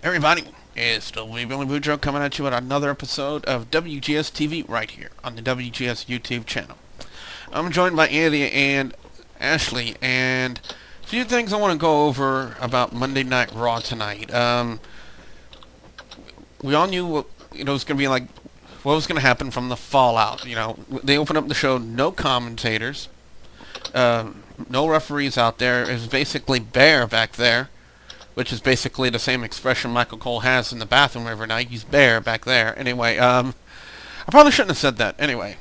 Everybody, it's the Billy Boudreaux coming at you with another episode of WGS-TV right here on the WGS YouTube channel. I'm joined by Andy and Ashley, and a few things I want to go over about Monday Night Raw tonight. We all knew what it was going to be like, what was going to happen from the fallout. They opened up the show, no commentators, no referees out there. It was basically bare back there, which is basically the same expression Michael Cole has in the bathroom every night. He's bare back there. Anyway, I probably shouldn't have said that. Anyway,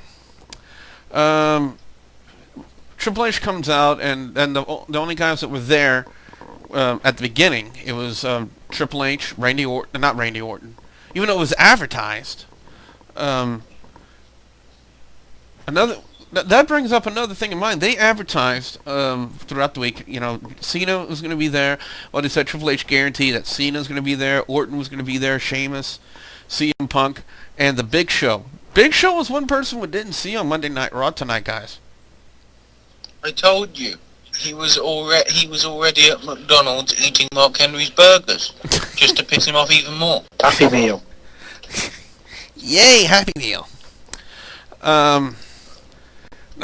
Triple H comes out, and the only guys that were there at the beginning, it was Triple H, not Randy Orton, even though it was advertised. That brings up another thing in mind. They advertised throughout the week, Cena was going to be there. Well, they said Triple H guaranteed that Cena was going to be there, Orton was going to be there, Sheamus, CM Punk, and the Big Show. Big Show was one person we didn't see on Monday Night Raw tonight, guys. I told you. He was already at McDonald's eating Mark Henry's burgers, just to piss him off even more. Happy Meal. Yay, Happy Meal.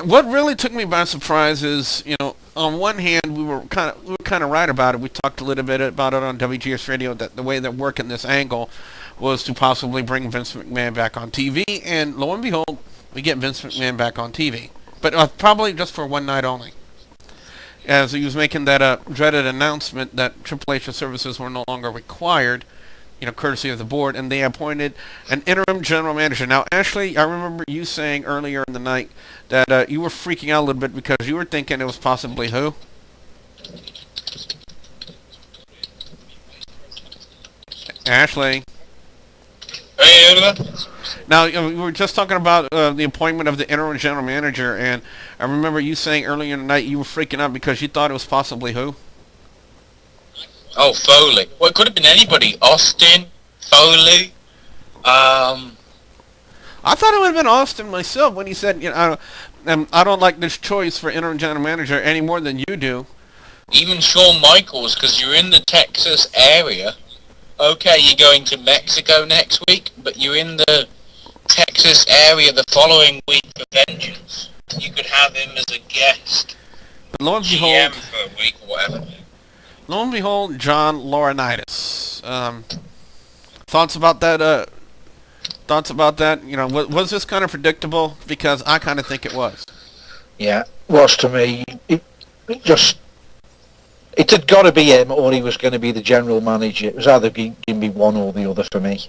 What really took me by surprise is, on one hand, we were kind of right about it. We talked a little bit about it on WGS Radio, that the way they're working this angle was to possibly bring Vince McMahon back on TV, and lo and behold, we get Vince McMahon back on TV. But probably just for one night only. As he was making that dreaded announcement that Triple H's services were no longer required, courtesy of the board, and they appointed an interim general manager. Now, Ashley, I remember you saying earlier in the night that you were freaking out a little bit because you were thinking it was possibly who? Ashley. Hey, now, we were just talking about the appointment of the interim general manager, and I remember you saying earlier in the night you were freaking out because you thought it was possibly who? Oh, Foley. Well, it could have been anybody. Austin, Foley. I thought it would have been Austin myself when he said, I don't like this choice for interim general manager any more than you do. Even Shawn Michaels, because you're in the Texas area. Okay, you're going to Mexico next week, but you're in the Texas area the following week for Vengeance. You could have him as a guest. But lo and behold, GM for a week or whatever. Lo and behold, John Laurinaitis. Thoughts about that? Was this kind of predictable? Because I kind of think it was. Yeah, was to me. It had got to be him, or he was going to be the general manager. It was either going to be one or the other for me.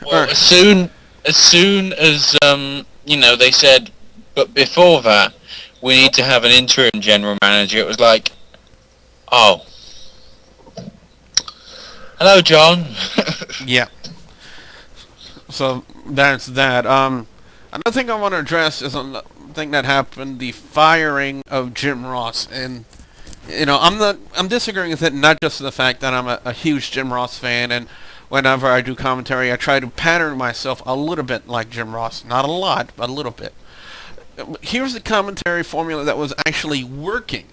Well, as soon as they said, but before that, we need to have an interim general manager. It was like, oh, hello, John. Yeah. So that's that. Another thing I want to address is a thing that happened: the firing of Jim Ross. And I'm disagreeing with it, not just the fact that I'm a huge Jim Ross fan, and whenever I do commentary, I try to pattern myself a little bit like Jim Ross. Not a lot, but a little bit. Here's the commentary formula that was actually working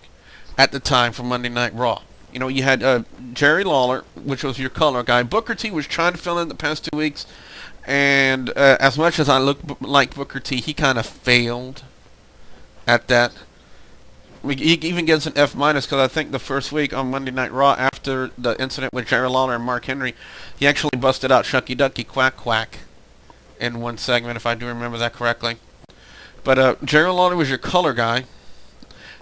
at the time for Monday Night Raw. You had Jerry Lawler, which was your color guy. Booker T was trying to fill in the past 2 weeks, and as much as I look like Booker T, he kind of failed at that. He even gets an F- because I think the first week on Monday Night Raw, after the incident with Jerry Lawler and Mark Henry, he actually busted out Shucky Ducky Quack Quack in one segment, if I do remember that correctly. But Jerry Lawler was your color guy.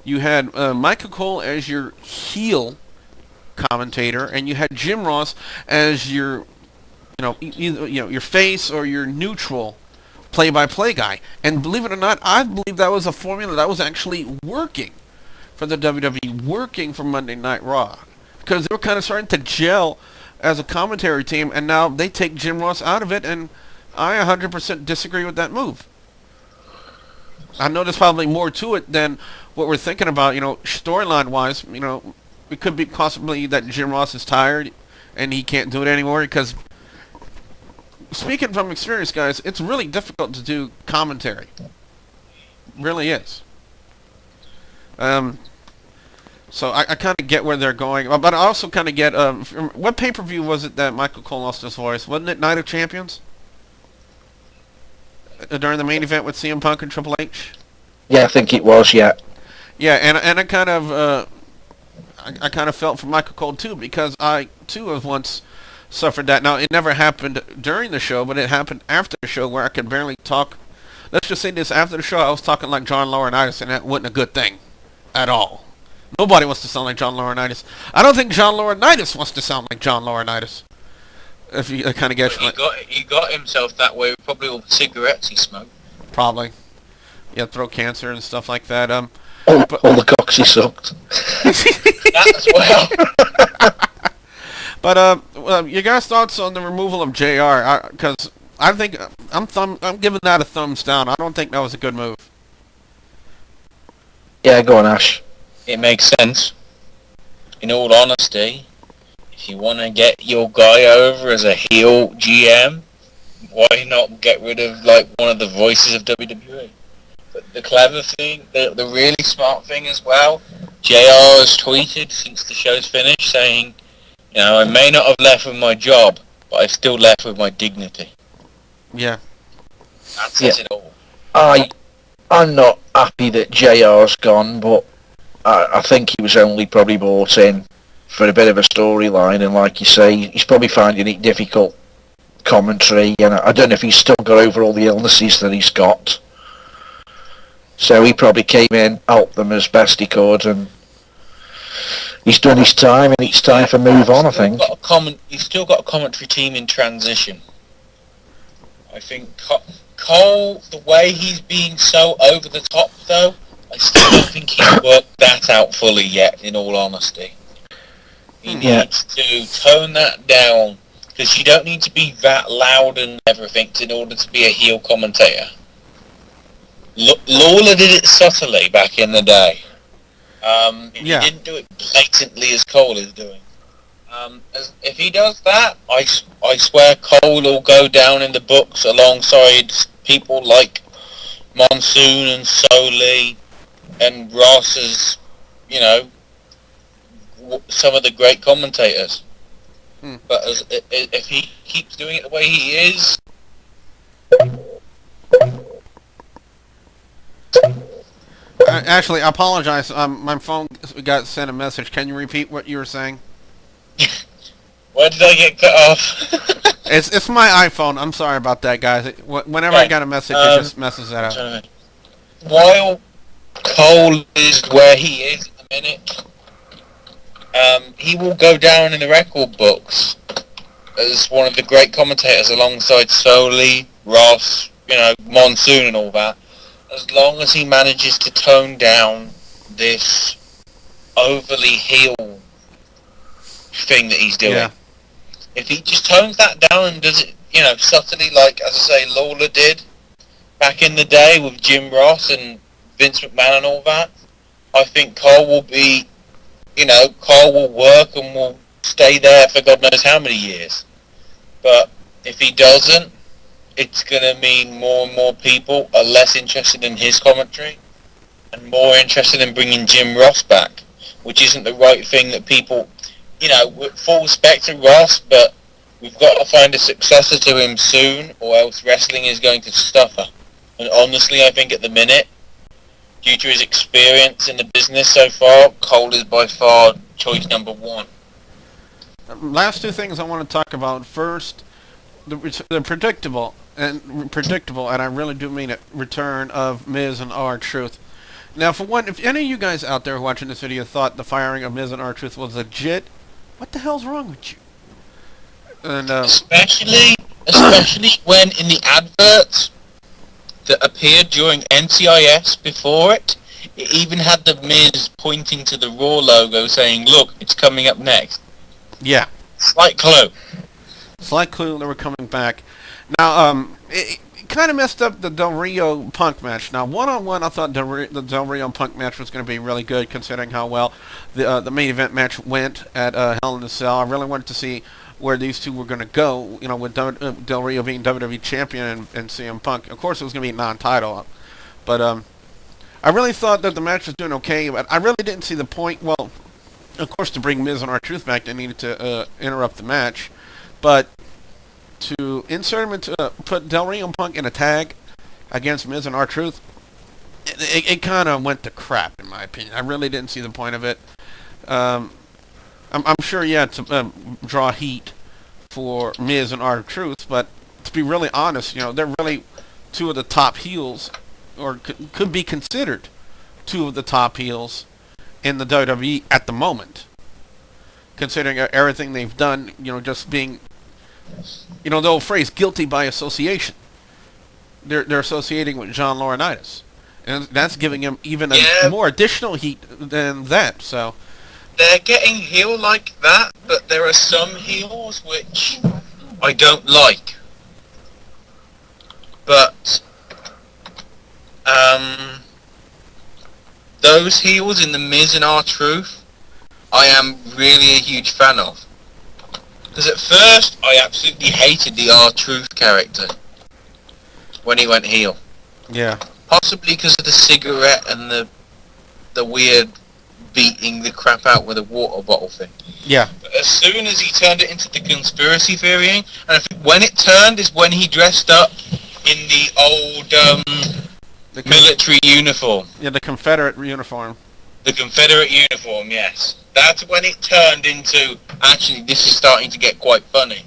You had Michael Cole as your heel commentator, and you had Jim Ross as your, either your face or your neutral play-by-play guy. And believe it or not, I believe that was a formula that was actually working for the WWE, working for Monday Night Raw, because they were kind of starting to gel as a commentary team, and now they take Jim Ross out of it, and I 100% disagree with that move. I know there's probably more to it than what we're thinking about, storyline-wise. It could be possibly that Jim Ross is tired and he can't do it anymore, because speaking from experience, guys, it's really difficult to do commentary. Really is. Um, so I kind of get where they're going, but I also kind of get what pay-per-view was it that Michael Cole lost his voice? Wasn't it Night of Champions? During the main event with CM Punk and Triple H? Yeah, I think it was, yeah. Yeah, and I kind of I kind of felt for Michael Cole too, because I too have once suffered that. Now it never happened during the show, but it happened after the show where I could barely talk. Let's just say this: after the show, I was talking like John Laurinaitis, and that wasn't a good thing at all. Nobody wants to sound like John Laurinaitis. I don't think John Laurinaitis wants to sound like John Laurinaitis. If you kind of get he got himself that way with probably all the cigarettes he smoked. Probably, yeah, throat cancer and stuff like that. All the cocks he sucked. That as well. But you guys' thoughts on the removal of JR? Because I think I'm giving that a thumbs down. I don't think that was a good move. Yeah, go on, Ash. It makes sense. In all honesty, if you want to get your guy over as a heel GM, why not get rid of like one of the voices of WWE? But the clever thing, the really smart thing as well, JR has tweeted since the show's finished saying, you know, I may not have left with my job, but I've still left with my dignity. Yeah. That says it all. I'm not happy that JR's gone, but I think he was only probably brought in for a bit of a storyline, and like you say, he's probably finding it difficult commentary, and I don't know if he's still got over all the illnesses that he's got. So he probably came in, helped them as best he could, and he's done his time, and it's time for move on, I think. He's still got a commentary team in transition. I think Cole, the way he's being so over the top, though, I still don't think he's worked that out fully yet, in all honesty. He needs to tone that down, because you don't need to be that loud and everything in order to be a heel commentator. Lawler did it subtly back in the day. He didn't do it blatantly as Cole is doing. If he does that, I swear Cole will go down in the books alongside people like Monsoon and Soli and Ross as, you know, some of the great commentators. But if he keeps doing it the way he is... Actually, I apologize. My phone got sent a message. Can you repeat what you were saying? Why did I get cut off? It's my iPhone. I'm sorry about that, guys. Whenever I got a message, it just messes that up. While Cole is where he is at the minute, he will go down in the record books as one of the great commentators alongside Soli, Ross, you know, Monsoon and all that. As long as he manages to tone down this overly heel thing that he's doing. Yeah. If he just tones that down and does it, you know, subtly, like, as I say, Lawler did back in the day with Jim Ross and Vince McMahon and all that, I think Cole will be, you know, Cole will work and will stay there for God knows how many years. But if he doesn't, it's going to mean more and more people are less interested in his commentary and more interested in bringing Jim Ross back, which isn't the right thing that people, you know, with full respect to Ross, but we've got to find a successor to him soon or else wrestling is going to suffer. And honestly, I think at the minute, due to his experience in the business so far, Cole is by far choice number one. Last two things I want to talk about. First, the predictable, and I really do mean it, return of Miz and R-Truth. Now, for one, if any of you guys out there watching this video thought the firing of Miz and R-Truth was legit, what the hell's wrong with you? And especially when in the adverts that appeared during NCIS before it even had the Miz pointing to the Raw logo saying, look, it's coming up next. Yeah. Slight clue they were coming back. Now, it kind of messed up the Del Rio Punk match. Now, one-on-one, I thought the Del Rio Punk match was going to be really good, considering how well the main event match went at Hell in a Cell. I really wanted to see where these two were going to go, with Del Rio being WWE champion and CM Punk. Of course, it was going to be non-title, but I really thought that the match was doing okay, but I really didn't see the point. Well, of course, to bring Miz and R-Truth back, they needed to interrupt the match, but to insert him into put Del Rio and Punk in a tag against Miz and R-Truth, it kind of went to crap, in my opinion. I really didn't see the point of it. I'm sure, to draw heat for Miz and R-Truth, but to be really honest, they're really two of the top heels, or could be considered two of the top heels in the WWE at the moment, considering everything they've done, just being, the old phrase, guilty by association. They're associating with John Laurinaitis, and that's giving him even a more additional heat than that, so... They're getting heel like that, but there are some heels which I don't like. But those heels in the Miz and R-Truth, I am really a huge fan of. Because at first, I absolutely hated the R-Truth character when he went heel. Yeah. Possibly because of the cigarette and the weird beating the crap out with a water bottle thing. Yeah. But as soon as he turned it into the conspiracy theorying, and I think when it turned is when he dressed up in the old military uniform. Yeah, the Confederate uniform. The Confederate uniform, yes. That's when it turned into, actually, this is starting to get quite funny.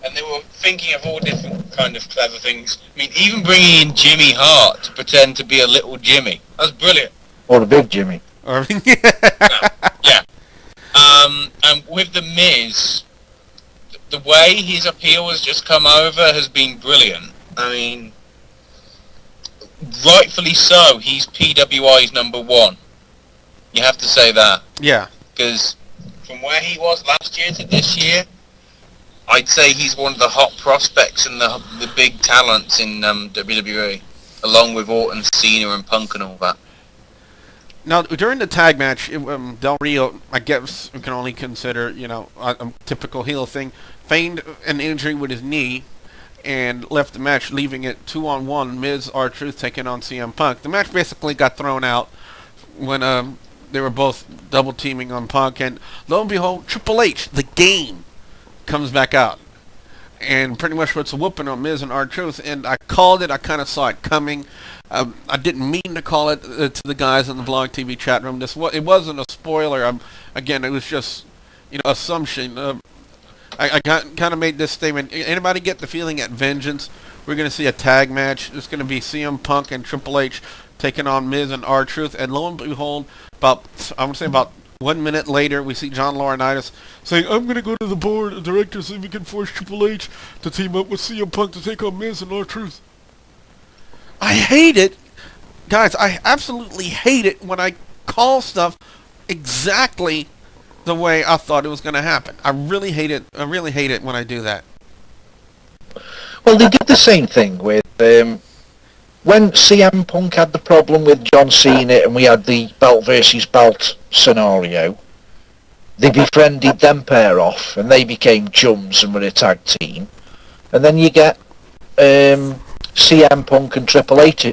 And they were thinking of all different kind of clever things. I mean, even bringing in Jimmy Hart to pretend to be a little Jimmy. That was brilliant. Or the big Jimmy. Yeah. And with The Miz, the way his appeal has just come over has been brilliant. I mean, rightfully so, he's PWI's number one. You have to say that. Yeah. Because from where he was last year to this year, I'd say he's one of the hot prospects and the big talents in WWE, along with Orton, Cena, and Punk and all that. Now, during the tag match, Del Rio, I guess we can only consider, a typical heel thing, feigned an injury with his knee and left the match, leaving it 2-on-1, Miz, R-Truth taking on CM Punk. The match basically got thrown out when they were both double-teaming on Punk, and lo and behold, Triple H, the Game, comes back out and pretty much puts a whooping on Miz and R-Truth, and I called it. I kind of saw it coming. I didn't mean to call it to the guys in the Blog TV chat room. It wasn't a spoiler. Again, it was just assumption. I kind of made this statement. Anybody get the feeling at Vengeance we're going to see a tag match? It's going to be CM Punk and Triple H taking on Miz and R-Truth, and lo and behold, about 1 minute later, we see John Laurinaitis saying, "I'm going to go to the board of directors and we can force Triple H to team up with CM Punk to take on Miz and R-Truth." I hate it. Guys, I absolutely hate it when I call stuff exactly the way I thought it was going to happen. I really hate it. I really hate it when I do that. Well, they did the same thing with when CM Punk had the problem with John Cena and we had the belt versus belt scenario. They befriended them pair off and they became chums and were a tag team. And then you get CM Punk and Triple H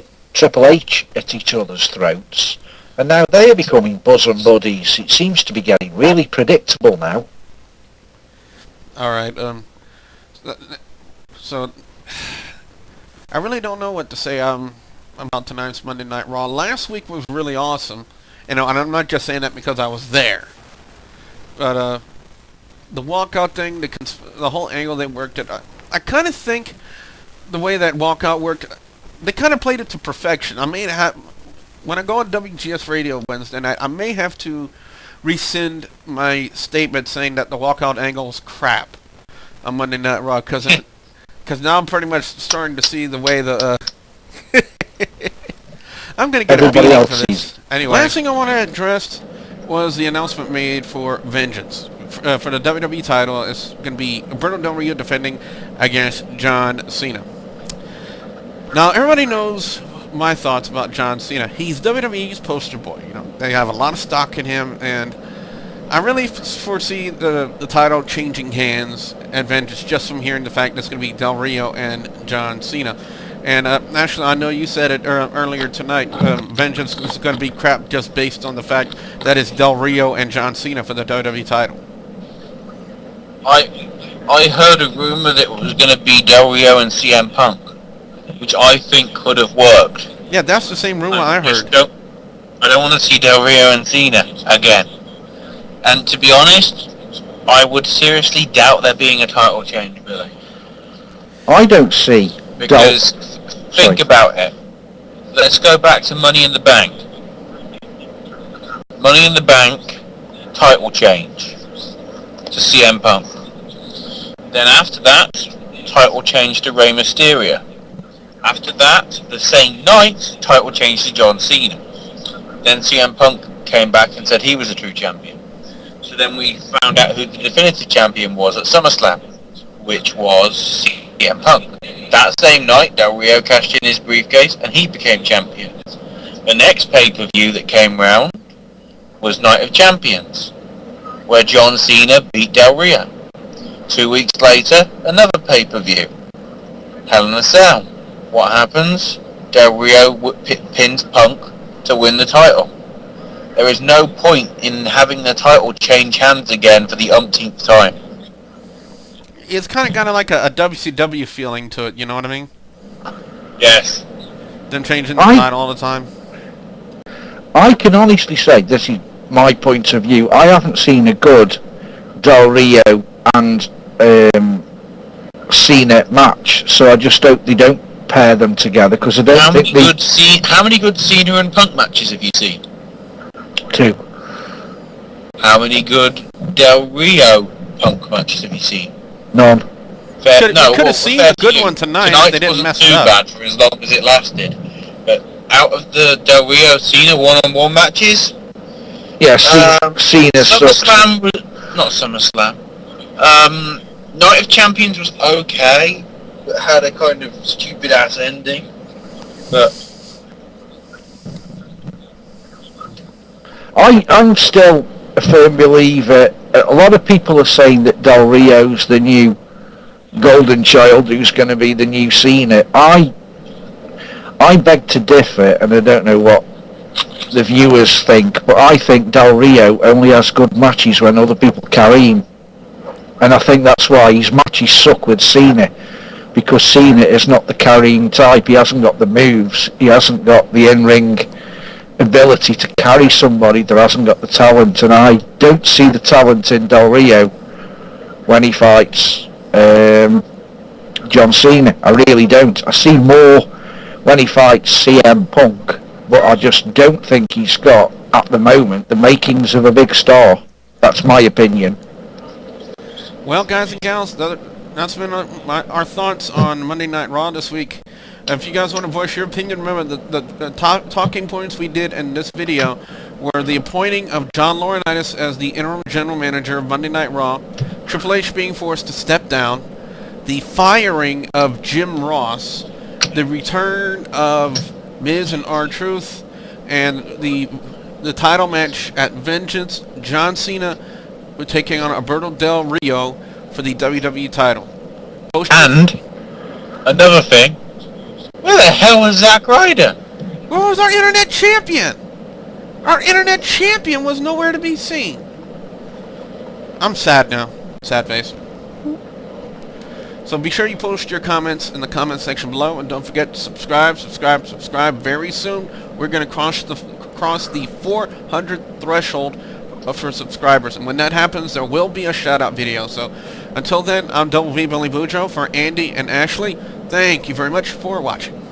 at each other's throats. And now they are becoming bosom buddies. It seems to be getting really predictable now. Alright, so I really don't know what to say about tonight's Monday Night Raw. Last week was really awesome, and I'm not just saying that because I was there. But the walkout thing, the whole angle they worked it, I kind of think the way that walkout worked, they kind of played it to perfection. I may have, when I go on WGS Radio Wednesday night, I may have to rescind my statement saying that the walkout angle is crap on Monday Night Raw, because now I'm pretty much starting to see the way the I'm going to get Everybody a beating else for this. Anyway, last thing I want to address was the announcement made for Vengeance. For the WWE title, it's going to be Alberto Del Rio defending against John Cena. Now, everybody knows my thoughts about John Cena. He's WWE's poster boy. They have a lot of stock in him, and I really foresee the title changing hands at Vengeance just from hearing the fact that it's going to be Del Rio and John Cena. And actually, I know you said it earlier tonight. Vengeance is going to be crap just based on the fact that it's Del Rio and John Cena for the WWE title. I heard a rumor that it was going to be Del Rio and CM Punk, which I think could have worked. Yeah, that's the same rumor I heard. I don't want to see Del Rio and Cena again. And to be honest, I would seriously doubt there being a title change, Billy. I don't see. Because think about it. Let's go back to Money in the Bank. Money in the Bank, title change to CM Punk. Then after that, title change to Rey Mysterio. After that, the same night, title change to John Cena. Then CM Punk came back and said he was a true champion. So then we found out who the definitive champion was at SummerSlam, which was CM Punk. That same night, Del Rio cashed in his briefcase and he became champion. The next pay-per-view that came round was Night of Champions, where John Cena beat Del Rio. 2 weeks later, another pay-per-view, Hell in a Cell. What happens? Del Rio pins Punk to win the title. There is no point in having the title change hands again for the umpteenth time. It's kind of got like a WCW feeling to it, you know what I mean? Yes. Them changing the title all the time. I can honestly say, this is my point of view, I haven't seen a good Del Rio and Cena match, so I just hope they don't pair them together, because I don't think how many good Cena and Punk matches have you seen? 2. How many good Del Rio Punk matches have you seen? None. Could have seen a good one tonight if they didn't mess it up. Tonight wasn't too bad for as long as it lasted. But out of the Del Rio Cena one-on-one matches, yeah, Cena sucks. Not SummerSlam. Night of Champions was okay, but had a kind of stupid ass ending. But I'm still a firm believer. A lot of people are saying that Del Rio's the new golden child who's going to be the new Cena. I beg to differ, and I don't know what the viewers think, but I think Del Rio only has good matches when other people carry him. And I think that's why his matches suck with Cena, because Cena is not the carrying type. He hasn't got the moves. He hasn't got the in-ring ability to carry somebody that hasn't got the talent, and I don't see the talent in Del Rio when he fights John Cena. I really don't. I see more when he fights CM Punk, but I just don't think he's got, at the moment, the makings of a big star. That's my opinion. Well, guys and gals, that's been our thoughts on Monday Night Raw this week. If you guys want to voice your opinion, remember the talking points we did in this video were the appointing of John Laurinaitis as the interim general manager of Monday Night Raw, Triple H being forced to step down, the firing of Jim Ross, the return of Miz and R-Truth, and the title match at Vengeance, John Cena taking on Alberto Del Rio for the WWE title. And another thing, where the hell was Zack Ryder? Where was our internet champion? Our internet champion was nowhere to be seen. I'm sad now. Sad face. So be sure you post your comments in the comment section below, and don't forget to subscribe. Very soon we're going to cross the 400 threshold for subscribers, and when that happens there will be a shout out video. So until then, I'm Double V Billy Boudreaux for Andy and Ashley. Thank you very much for watching.